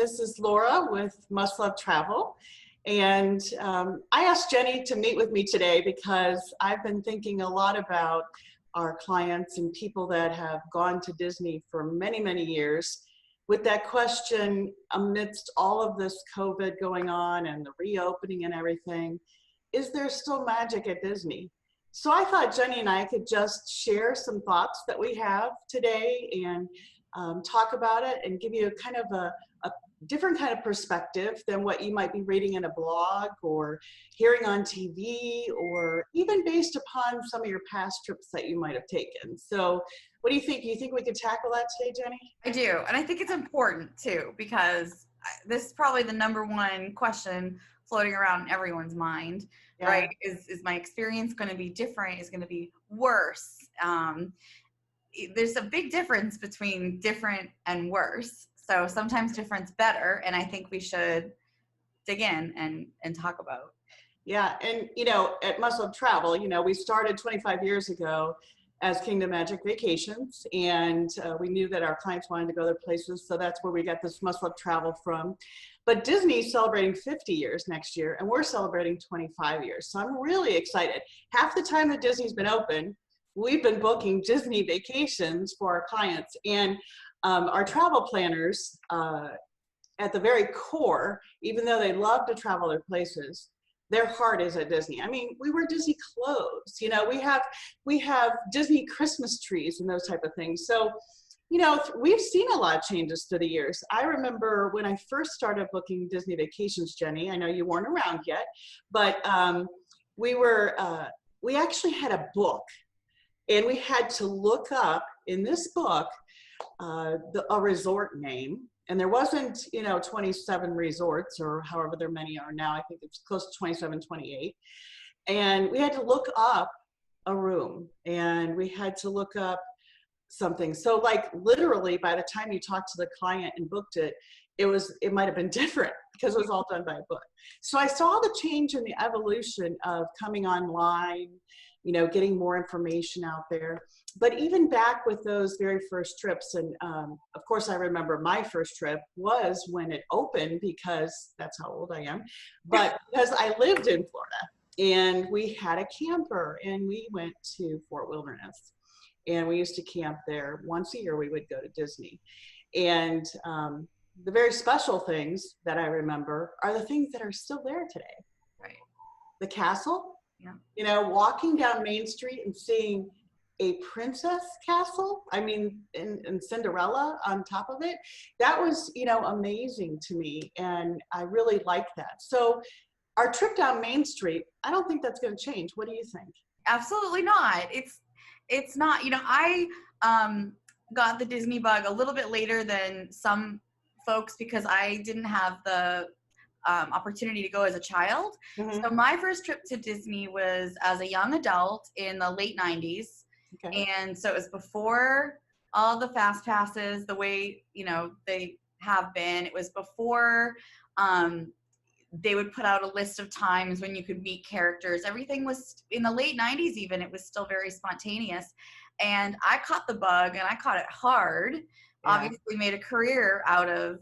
this is Laura with Must Love Travel. And I asked Jenny to meet with me today because I've been thinking a lot about our clients and people that have gone to Disney for many, many years with that question amidst all of this COVID going on and the reopening and everything, is there still magic at Disney? So I thought Jenny and I could just share some thoughts that we have today and talk about it and give you a kind of a different kind of perspective than what you might be reading in a blog or hearing on TV or even based upon some of your past trips that you might have taken. So what do you think? Do you think we could tackle that today, Jenny? I do. And I think it's important too, because this is probably the number one question floating around in everyone's mind, right? Is my experience going to be different? Is it going to be worse? There's a big difference between different and worse. So sometimes different's better. And I think we should dig in and talk about. Yeah. And, at Must Love Travel, we started 25 years ago as Kingdom Magic Vacations. And we knew that our clients wanted to go other places. So that's where we got this Must Love Travel from. But Disney's celebrating 50 years next year, and we're celebrating 25 years. So I'm really excited. Half the time that Disney's been open, we've been booking Disney vacations for our clients. And our travel planners, at the very core, even though they love to travel other places, their heart is at Disney. I mean, we wear Disney clothes, we have Disney Christmas trees and those type of things. So, we've seen a lot of changes through the years. I remember when I first started booking Disney vacations, Jenny, I know you weren't around yet, but we actually had a book, and we had to look up in this book a resort name. And there wasn't, 27 resorts or however there many are now. I think it's close to 27, 28. And we had to look up a room, and we had to look up something. So like literally by the time you talked to the client and booked it, it might have been different because it was all done by a book. So I saw the change in the evolution of coming online, getting more information out there. But even back with those very first trips, and of course I remember my first trip was when it opened, because that's how old I am, but because I lived in Florida and we had a camper and we went to Fort Wilderness and we used to camp there. Once a year we would go to Disney. And the very special things that I remember are the things that are still there today. Right. The castle, yeah. Walking down Main Street and seeing a princess castle, and Cinderella on top of it, that was, amazing to me. And I really like that. So our trip down Main Street, I don't think that's going to change. What do you think? Absolutely not. It's not, I got the Disney bug a little bit later than some folks because I didn't have the opportunity to go as a child. Mm-hmm. So my first trip to Disney was as a young adult in the late 90s. Okay. And so it was before all the fast passes, the way, they have been. It was before they would put out a list of times when you could meet characters. Everything was in the late 90s even, it was still very spontaneous. And I caught the bug, and I caught it hard. Yeah. Obviously made a career out of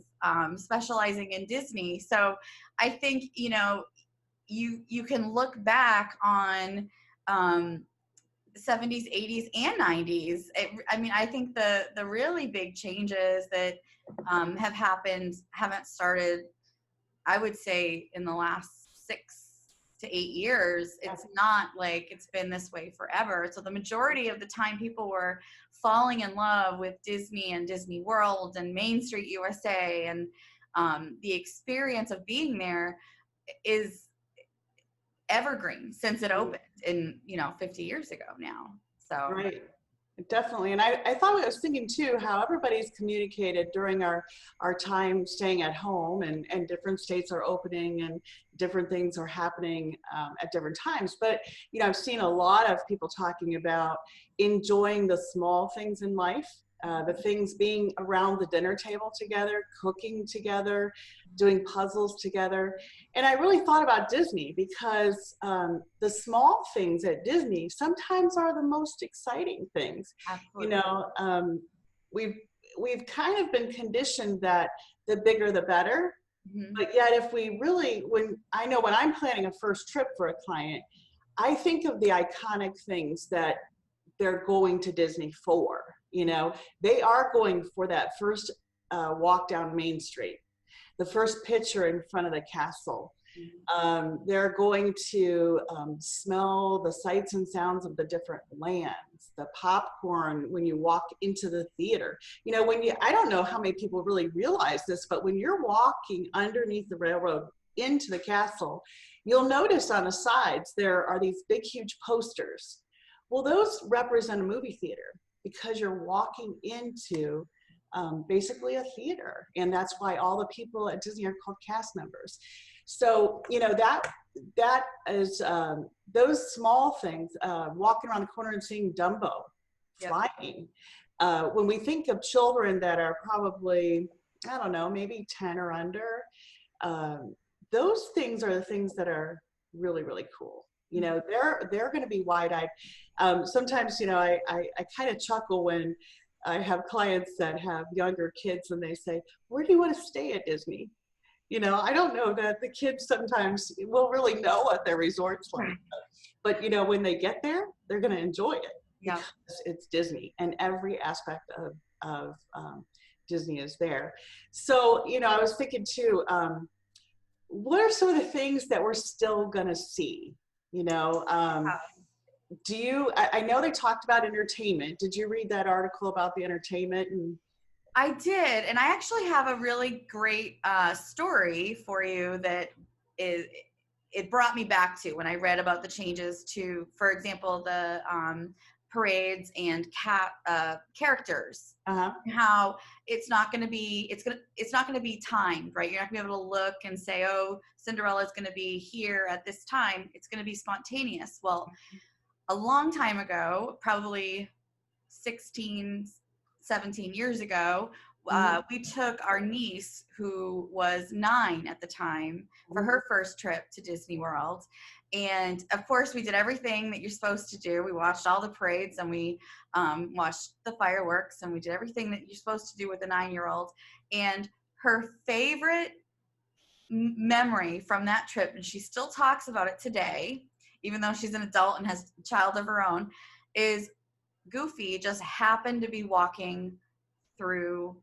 specializing in Disney. So I think, you can look back on the 70s, 80s, and 90s. I think the really big changes that have happened haven't started, I would say, in the last 6 to 8 years. It's not like it's been this way forever. So the majority of the time people were falling in love with Disney and Disney World and Main Street USA, and the experience of being there is evergreen since it opened in 50 years ago now. So right. Definitely. And I thought, I was thinking too, how everybody's communicated during our time staying at home, and different states are opening and different things are happening at different times. But, I've seen a lot of people talking about enjoying the small things in life, the things being around the dinner table together, cooking together, doing puzzles together. And I really thought about Disney because the small things at Disney sometimes are the most exciting things. Absolutely. we've kind of been conditioned that the bigger the better. Mhm. But yet if we really, when I'm planning a first trip for a client, I think of the iconic things that they're going to Disney for. You know, they are going for that first walk down Main Street, the first picture in front of the castle. They're going to smell the sights and sounds of the different lands, the popcorn when you walk into the theater. You know, I don't know how many people really realize this, but when you're walking underneath the railroad into the castle, you'll notice on the sides there are these big, huge posters. Well, those represent a movie theater because you're walking into basically a theater. And that's why all the people at Disney are called cast members. So, you know, that is those small things, walking around the corner and seeing Dumbo flying. When we think of children that are probably, I don't know, maybe 10 or under, those things are the things that are really, really cool. You know, they're going to be wide-eyed. Sometimes, you know, I kind of chuckle when I have clients that have younger kids and they say, where do you want to stay at Disney? You know, I don't know that the kids sometimes will really know what their resort's like. But, you know, when they get there, they're going to enjoy it. Yeah. Because it's Disney and every aspect of Disney is there. So, you know, I was thinking too, what are some of the things that we're still going to see? You know, I know they talked about entertainment. Did you read that article about the entertainment? I did, and I actually have a really great story for you that it brought me back to when I read about the changes to, for example, the parades and characters. How it's not going to be timed, right? You're not going to be able to look and say, oh, Cinderella's going to be here at this time. It's going to be spontaneous. Well, a long time ago, probably 16, 17 years ago, we took our niece, who was 9 at the time, for her first trip to Disney World. And of course, we did everything that you're supposed to do. We watched all the parades and we watched the fireworks and we did everything that you're supposed to do with a 9-year-old. And her favorite memory from that trip, and she still talks about it today, even though she's an adult and has a child of her own, is Goofy just happened to be walking through,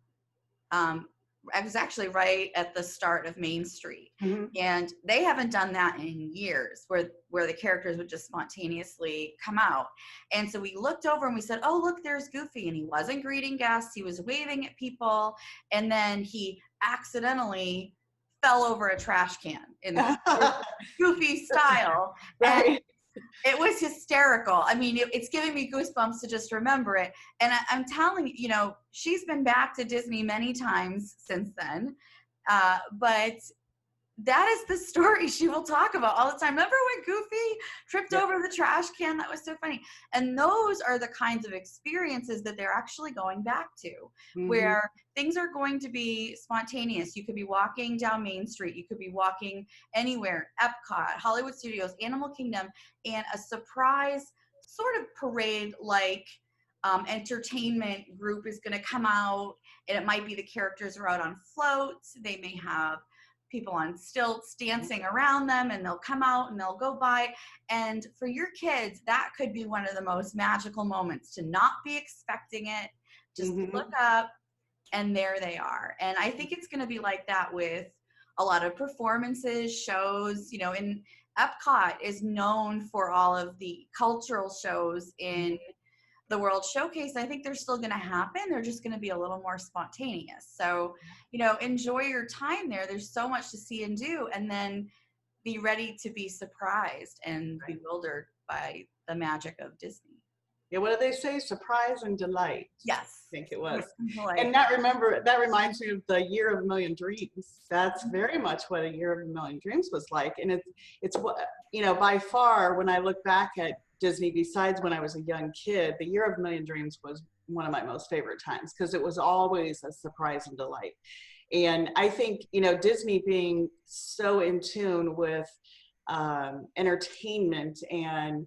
I was actually right at the start of Main Street. And they haven't done that in years, where the characters would just spontaneously come out. And so we looked over and we said, oh, look, there's Goofy. And he wasn't greeting guests. He was waving at people. And then he accidentally fell over a trash can in Goofy style. Right. And it was hysterical. I mean, it's giving me goosebumps to just remember it. And I'm telling you, you know, she's been back to Disney many times since then. But that is the story she will talk about all the time. Remember when Goofy tripped over the trash can? That was so funny. And those are the kinds of experiences that they're actually going back to, where things are going to be spontaneous. You could be walking down Main Street. You could be walking anywhere, Epcot, Hollywood Studios, Animal Kingdom, and a surprise sort of parade-like entertainment group is going to come out, and it might be the characters are out on floats. They may have people on stilts dancing around them, and they'll come out and they'll go by. And for your kids, that could be one of the most magical moments, to not be expecting it, just look up and there they are. And I think it's going to be like that with a lot of performances, shows. You know, in Epcot is known for all of the cultural shows in the World Showcase. I think they're still going to happen. They're just going to be a little more spontaneous. So, you know, enjoy your time there. There's so much to see and do, and then be ready to be surprised and bewildered by the magic of Disney. Yeah, what do they say? Surprise and delight. Yes. I think it was. Yes. And that reminds me of the Year of a Million Dreams. That's very much what a Year of a Million Dreams was like. And it's what, you know, by far, when I look back at Disney, besides when I was a young kid, the Year of a Million Dreams was one of my most favorite times, because it was always a surprise and delight. And I think, you know, Disney being so in tune with entertainment and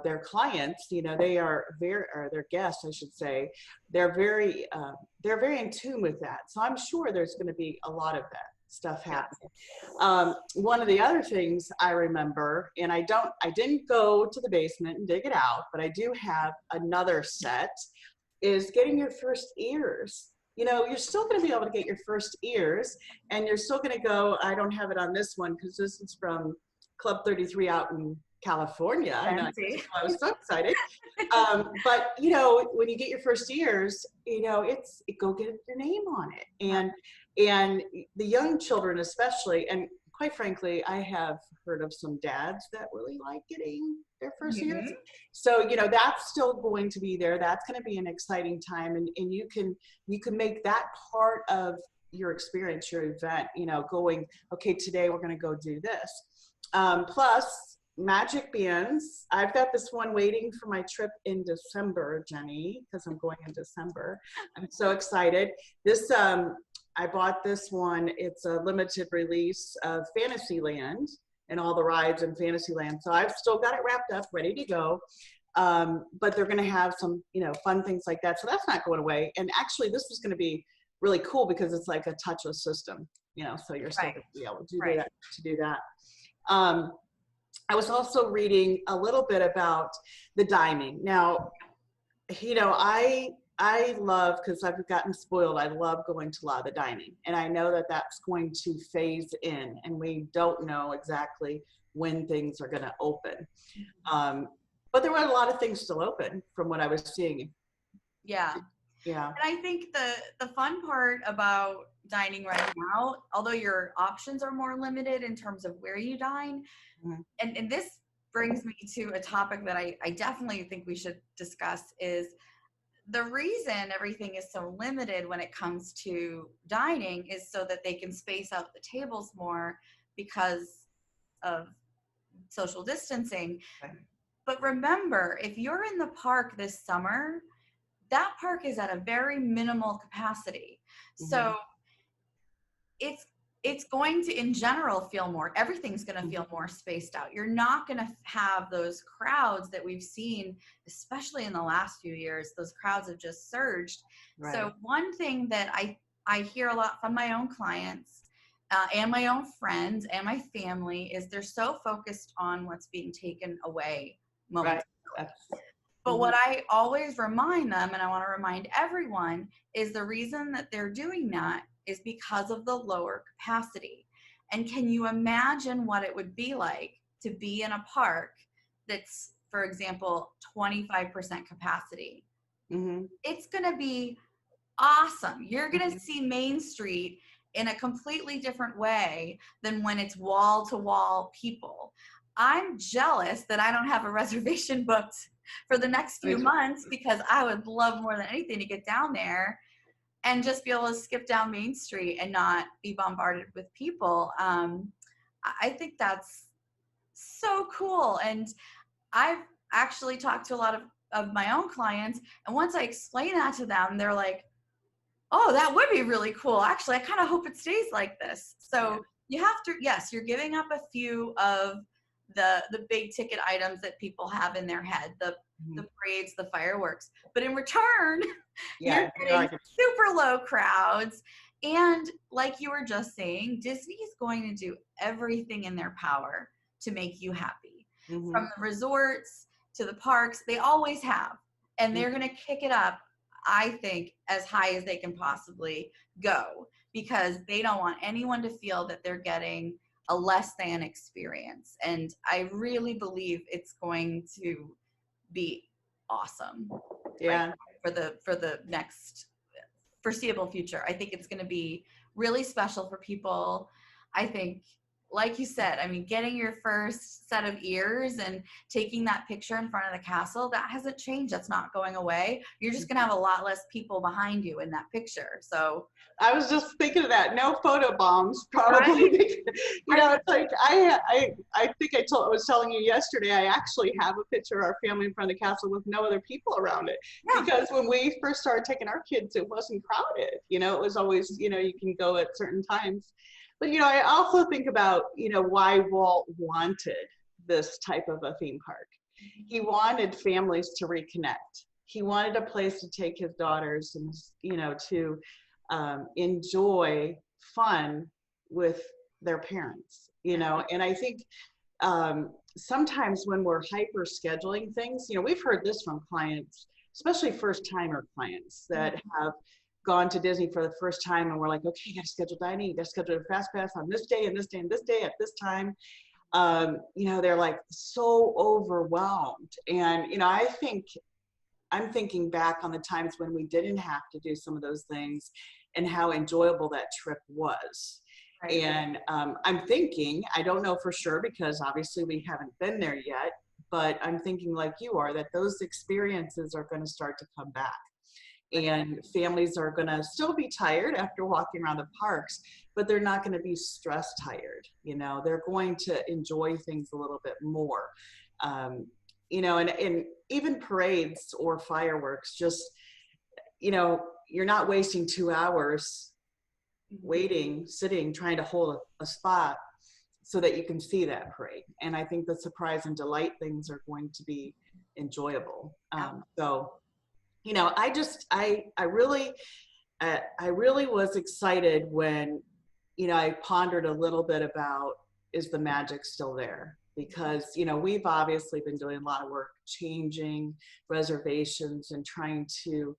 their clients, you know, they are very, or their guests, I should say, they're very in tune with that. So I'm sure there's going to be a lot of that stuff happening. One of the other things I remember, and I didn't go to the basement and dig it out, but I do have another set, is getting your first ears. You know, you're still going to be able to get your first ears, and you're still going to go, I don't have it on this one because this is from Club 33 out in California. And I was so excited. But, you know, when you get your first ears, you know, go get your name on it. And the young children especially, and quite frankly, I have heard of some dads that really like getting their first ears. So, you know, that's still going to be there. That's going to be an exciting time. And you can make that part of your experience, your event, you know, going, okay, today we're going to go do this. Plus magic bands. I've got this one waiting for my trip in December, Jenny, because I'm going in December. I'm so excited. This, I bought this one. It's a limited release of Fantasyland and all the rides in Fantasyland. So I've still got it wrapped up, ready to go. But they're going to have some, you know, fun things like that. So that's not going away. And actually, this is going to be really cool because it's like a touchless system, you know, so you're still going to be able to do that. I was also reading a little bit about the dining. Now, you know, I love, because I've gotten spoiled, I love going to a lot of the dining. And I know that that's going to phase in, and we don't know exactly when things are going to open. But there were a lot of things still open from what I was seeing. Yeah. Yeah. And I think the fun part about dining right now, although your options are more limited in terms of where you dine, and this brings me to a topic that I definitely think we should discuss, is the reason everything is so limited when it comes to dining is so that they can space out the tables more because of social distancing. Okay. But remember, if you're in the park this summer, that park is at a very minimal capacity. So it's going to, in general, everything's going to feel more spaced out. You're not going to have those crowds that we've seen, especially in the last few years. Those crowds have just surged. Right. So one thing that I hear a lot from my own clients and my own friends and my family is they're so focused on what's being taken away momentarily. Right. But what I always remind them, and I want to remind everyone, is the reason that they're doing that is because of the lower capacity. And can you imagine what it would be like to be in a park that's, for example, 25% capacity? It's going to be awesome. You're going to see Main Street in a completely different way than when it's wall-to-wall people. I'm jealous that I don't have a reservation booked for the next few months, because I would love more than anything to get down there and just be able to skip down Main Street and not be bombarded with people. I think that's so cool. And I've actually talked to a lot of my own clients, and once I explain that to them, they're like, oh, that would be really cool. Actually, I kind of hope it stays like this. So you have to, yes, you're giving up a few of the big ticket items that people have in their head, the parades, the fireworks, but in return, you're getting super low crowds. And like you were just saying, Disney is going to do everything in their power to make you happy. From the resorts to the parks, they always have, and they're going to kick it up, I think, as high as they can possibly go, because they don't want anyone to feel that they're getting a less than experience. And I really believe it's going to be awesome. Yeah. Right, for the next foreseeable future. I think it's going to be really special for people. I think, like you said, I mean, getting your first set of ears and taking that picture in front of the castle, that hasn't changed. That's not going away. You're just going to have a lot less people behind you in that picture. So I was just thinking of that. No photo bombs, probably. Right? You know, it's like I think I was telling you yesterday, I actually have a picture of our family in front of the castle with no other people around it. Yeah. Because when we first started taking our kids, it wasn't crowded. You know, it was always, you know, you can go at certain times. But, you know, I also think about, you know, why Walt wanted this type of a theme park. He wanted families to reconnect. He wanted a place to take his daughters and, to enjoy fun with their parents, and I think sometimes when we're hyper scheduling things, we've heard this from clients, especially first timer clients that have gone to Disney for the first time, and we're like, okay, you got to schedule dining, you got to schedule a fast pass on this day and this day and this day at this time. They're like so overwhelmed. And, I'm thinking back on the times when we didn't have to do some of those things and how enjoyable that trip was. Right. And I'm thinking, I don't know for sure because obviously we haven't been there yet, but I'm thinking like you are, that those experiences are going to start to come back. And families are going to still be tired after walking around the parks, but they're not going to be stress tired. They're going to enjoy things a little bit more. And even parades or fireworks, just, you're not wasting 2 hours waiting, sitting, trying to hold a spot so that you can see that parade. And I think the surprise and delight things are going to be enjoyable. I really was excited when, I pondered a little bit about, is the magic still there? Because, we've obviously been doing a lot of work changing reservations and trying to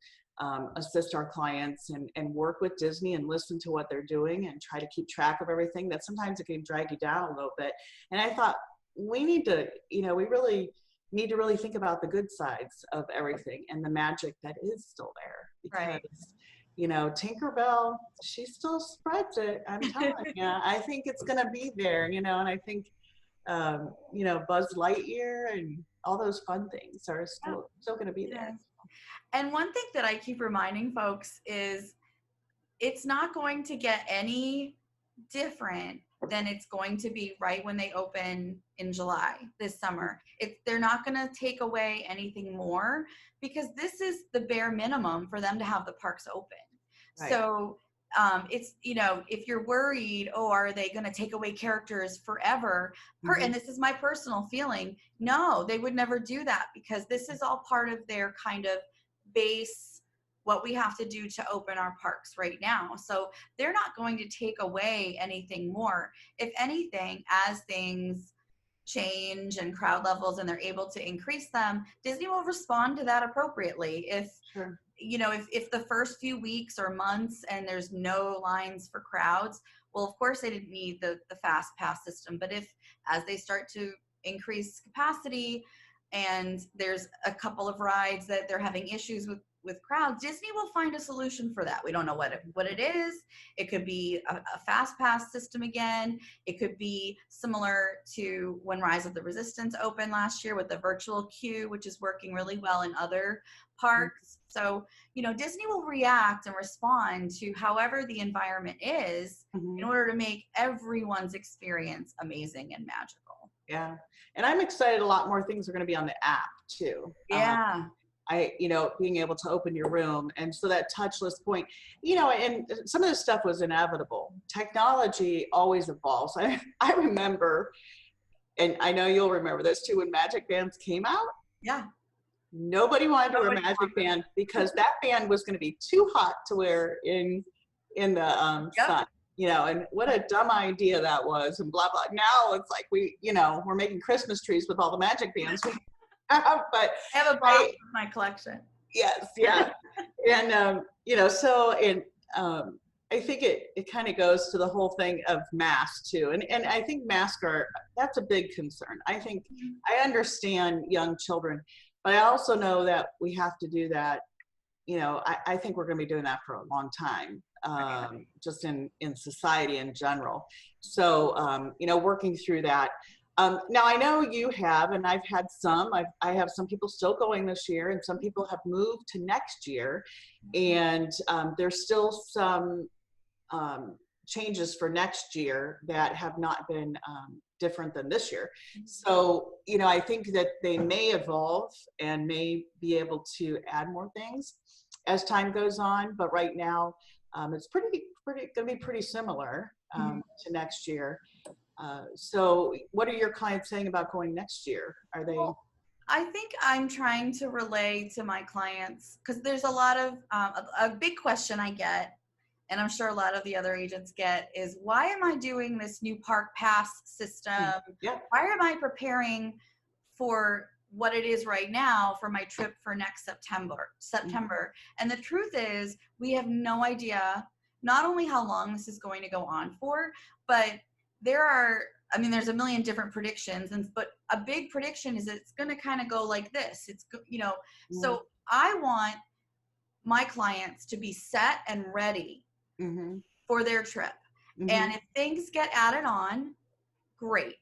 assist our clients and work with Disney and listen to what they're doing and try to keep track of everything. That sometimes it can drag you down a little bit. And I thought we need to, we really need to really think about the good sides of everything and the magic that is still there. Because, Tinkerbell, she still spreads it. I'm telling you, I think it's going to be there, and I think, Buzz Lightyear and all those fun things are still going to be there. And one thing that I keep reminding folks is it's not going to get any different than it's going to be right when they open in July this summer. They're not going to take away anything more because this is the bare minimum for them to have the parks open. Right. So it's, if you're worried, are they going to take away characters forever? And this is my personal feeling. No, they would never do that because this is all part of their kind of base, what we have to do to open our parks right now. So they're not going to take away anything more. If anything, as things change and crowd levels and they're able to increase them, Disney will respond to that appropriately. If the first few weeks or months and there's no lines for crowds, well, of course they didn't need the fast pass system. But if as they start to increase capacity and there's a couple of rides that they're having issues with crowds, Disney will find a solution for that. We don't know what it is. It could be a fast pass system again. It could be similar to when Rise of the Resistance opened last year with the virtual queue, which is working really well in other parks. So, Disney will react and respond to however the environment is in order to make everyone's experience amazing and magical. Yeah. And I'm excited a lot more things are going to be on the app too. Yeah. Being able to open your room. And so that touchless point, and some of this stuff was inevitable. Technology always evolves. I remember, and I know you'll remember this too, when Magic Bands came out. Yeah. Nobody wanted to wear a Magic Band because that band was going to be too hot to wear in the sun. And what a dumb idea that was, and blah, blah. Now it's like we're making Christmas trees with all the Magic Bands we have, but I have a box in my collection. Yes, yeah. And, I think it kind of goes to the whole thing of masks too. And I think masks that's a big concern. I think I understand young children, but I also know that we have to do that. I think we're going to be doing that for a long time. Just in society in general. So, working through that. Now I know you have, and I've had some, I have some people still going this year and some people have moved to next year. And there's still some changes for next year that have not been different than this year. So, I think that they may evolve and may be able to add more things as time goes on. But right now, it's going to be pretty similar to next year. So what are your clients saying about going next year? Are they? I think I'm trying to relay to my clients because there's a lot of a big question I get, and I'm sure a lot of the other agents get, is why am I doing this new park pass system? Yeah. Why am I preparing for what it is right now for my trip for next September? And the truth is, we have no idea not only how long this is going to go on for, but there's a million different predictions, but a big prediction is it's going to kind of go like this. So I want my clients to be set and ready for their trip. And if things get added on, great.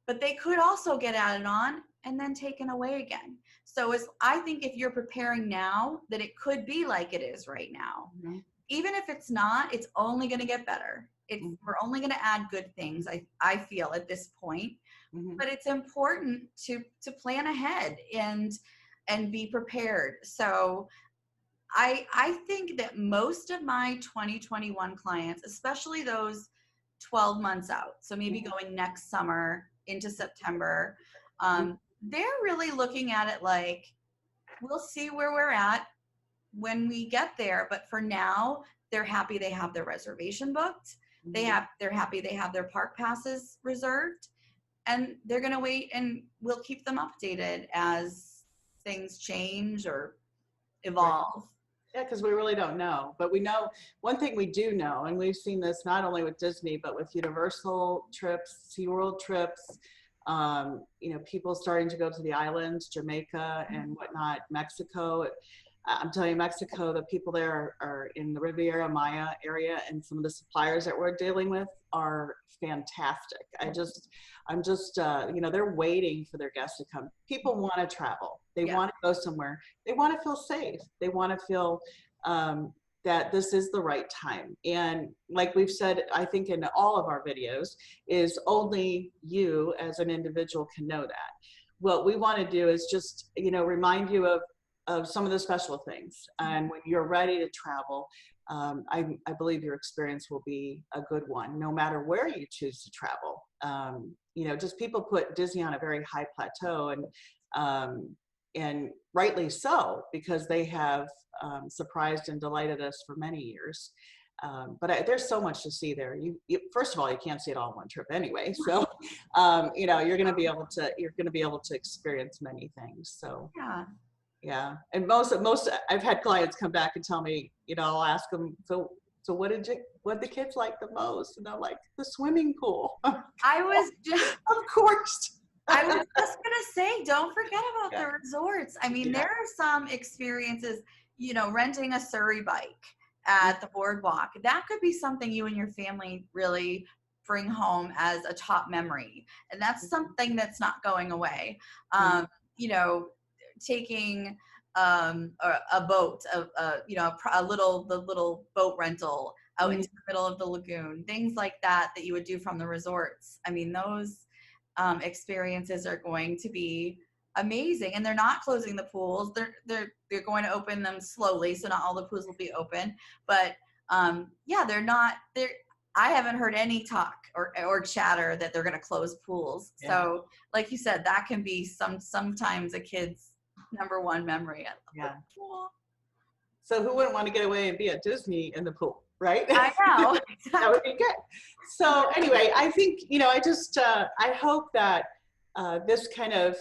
But they could also get added on and then taken away again. So I think if you're preparing now, that it could be like it is right now. Even if it's not, it's only going to get better. We're only going to add good things, I feel, at this point. But it's important to plan ahead and be prepared. So I think that most of my 2021 clients, especially those 12 months out, so maybe going next summer into September, they're really looking at it like, we'll see where we're at when we get there. But for now, they're happy they have their reservation booked. They're happy they have their park passes reserved, and they're going to wait, and we'll keep them updated as things change or evolve. Yeah, because we really don't know. But we know one thing we do know, and we've seen this not only with Disney, but with Universal trips, SeaWorld trips, people starting to go to the islands, Jamaica and whatnot, Mexico. I'm telling you, Mexico, the people there are in the Riviera Maya area, and some of the suppliers that we're dealing with are fantastic. They're waiting for their guests to come. People want to travel. They want to go somewhere. They want to feel safe. They want to feel that this is the right time. And like we've said, I think in all of our videos, is only you as an individual can know that. What we want to do is just, remind you of some of the special things. And when you're ready to travel, I believe your experience will be a good one, no matter where you choose to travel. Just people put Disney on a very high plateau, and rightly so, because they have surprised and delighted us for many years. But there's so much to see there. First of all, you can't see it all in one trip anyway. So, you're going to be able to experience many things. So. Yeah, and most I've had clients come back and tell me, I'll ask them, so what did the kids like the most? And they're like, the swimming pool. Of course. I was just gonna say, don't forget about the resorts. I mean, there are some experiences, renting a Surrey bike at the boardwalk. That could be something you and your family really bring home as a top memory, and that's something that's not going away. Taking a boat, the little boat rental out into the middle of the lagoon, things like that you would do from the resorts. I mean, those experiences are going to be amazing, and they're not closing the pools. They're going to open them slowly, so not all the pools will be open. But they're not. I haven't heard any talk or chatter that they're going to close pools. Yeah. So, like you said, that can be sometimes a kid's number one memory. Yeah. So who wouldn't want to get away and be at Disney in the pool, right? I know. That would be good. So anyway, I think, I hope that this kind of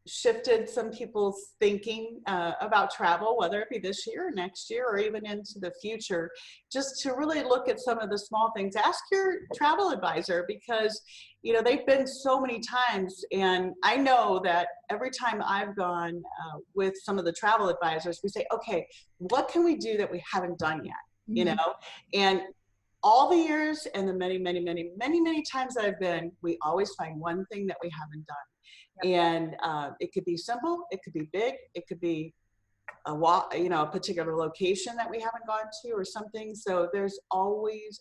shifted some people's thinking about travel, whether it be this year or next year or even into the future, just to really look at some of the small things. Ask your travel advisor, because they've been so many times, and I know that every time I've gone with some of the travel advisors, we say, okay, what can we do that we haven't done yet? And all the years and the many, many, many, many, many times that I've been, we always find one thing that we haven't done. And it could be simple, it could be big, it could be a particular location that we haven't gone to or something. So there's always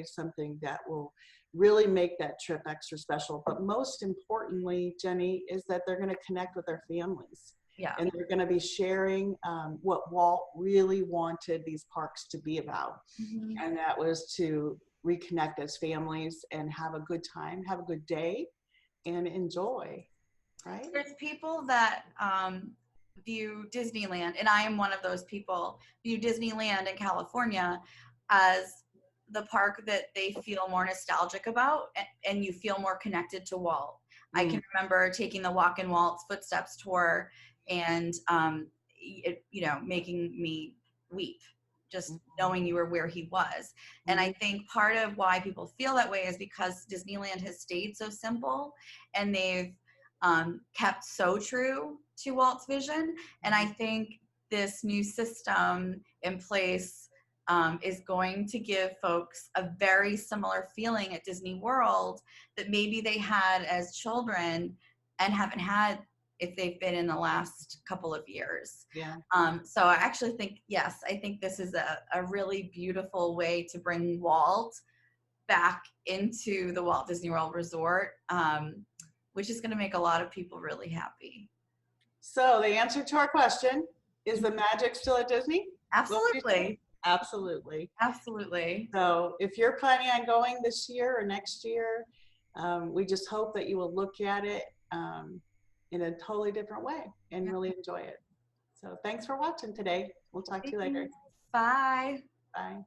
something that will really make that trip extra special. But most importantly, Jenny, is that they're going to connect with their families. Yeah. And they're going to be sharing what Walt really wanted these parks to be about. And that was to reconnect as families and have a good time, have a good day, and enjoy. right? There's people that view Disneyland, and I am one of those people, view Disneyland in California as the park that they feel more nostalgic about, and you feel more connected to Walt. I can remember taking the Walk in Walt's Footsteps tour, and making me weep just knowing you were where he was. And I think part of why people feel that way is because Disneyland has stayed so simple, and they've kept so true to Walt's vision. And I think this new system in place is going to give folks a very similar feeling at Disney World that maybe they had as children and haven't had if they've been in the last couple of years. Yeah. So I actually think, yes, I think this is a really beautiful way to bring Walt back into the Walt Disney World Resort, which is going to make a lot of people really happy. So the answer to our question, is the magic still at Disney? Absolutely. Absolutely. Absolutely. So if you're planning on going this year or next year, we just hope that you will look at it in a totally different way and really enjoy it. So thanks for watching today. We'll talk to you later. Bye. Bye.